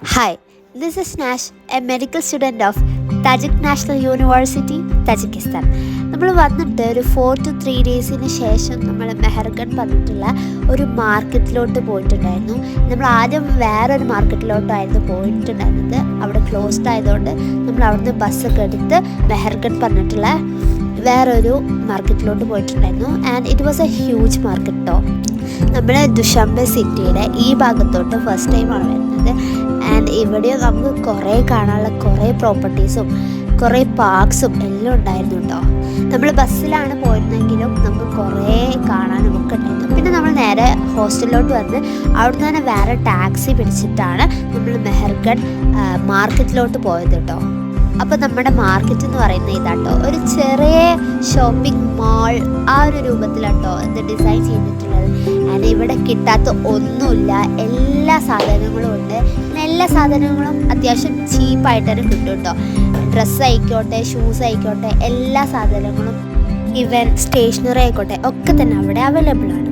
Hi, this is Nash, a medical student of Tajik National University, Tajikistan. നമ്മൾ വന്നിട്ട് ഒരു 4 to 3 ഡേയ്സിന് ശേഷം നമ്മൾ മെഹർഗൺ പറഞ്ഞിട്ടുള്ള ഒരു മാർക്കറ്റിലോട്ട് പോയിട്ടുണ്ടായിരുന്നു. നമ്മൾ ആദ്യം വേറൊരു മാർക്കറ്റിലോട്ടായിരുന്നു പോയിട്ടുണ്ടായിരുന്നത്. അവിടെ ക്ലോസ്ഡ് ആയതുകൊണ്ട് നമ്മൾ അവിടുന്ന് ബസ്സൊക്കെ എടുത്ത് മെഹർഗൺ പറഞ്ഞിട്ടുള്ള വേറൊരു മാർക്കറ്റിലോട്ട് പോയിട്ടുണ്ടായിരുന്നു. And it was A huge market കേട്ടോ. നമ്മൾ ദുഷംബെ സിറ്റിയുടെ ഈ ഭാഗത്തോട്ട് ഫസ്റ്റ് ടൈമാണ് വരുന്നത്. ആൻഡ് ഇവിടെ നമുക്ക് കുറേ കാണാനുള്ള കുറേ പ്രോപ്പർട്ടീസും കുറേ പാർക്സും എല്ലാം ഉണ്ടായിരുന്നു കേട്ടോ. നമ്മൾ ബസ്സിലാണ് പോയിരുന്നെങ്കിലും നമുക്ക് കുറേ കാണാനും ഒക്കെ ഉണ്ടായിരുന്നു. പിന്നെ നമ്മൾ നേരെ ഹോസ്റ്റലിലോട്ട് വന്ന് അവിടുന്ന് തന്നെ വേറെ ടാക്സി പിടിച്ചിട്ടാണ് നമ്മൾ മെഹർഗൺ മാർക്കറ്റിലോട്ട് പോയത് കേട്ടോ. അപ്പോൾ നമ്മുടെ മാർക്കറ്റ് എന്ന് പറയുന്നത് ഇതാട്ടോ, ഒരു ചെറിയ ഷോപ്പിംഗ് മാൾ ആ ഒരു രൂപത്തിലാട്ടോ ഇത് ഡിസൈൻ ചെയ്തിട്ടുള്ളത്. ആൻഡ് ഇവിടെ കിട്ടാത്ത ഒന്നുമില്ല, എല്ലാ സാധനങ്ങളും ഉണ്ട്. എല്ലാ സാധനങ്ങളും അത്യാവശ്യം ചീപ്പായിട്ട് തന്നെ കിട്ടും കേട്ടോ. ഡ്രസ്സ് ആയിക്കോട്ടെ, ഷൂസ് ആയിക്കോട്ടെ, എല്ലാ സാധനങ്ങളും ഈവൻ സ്റ്റേഷനറി ആയിക്കോട്ടെ ഒക്കെ തന്നെ അവിടെ അവൈലബിൾ ആണ്.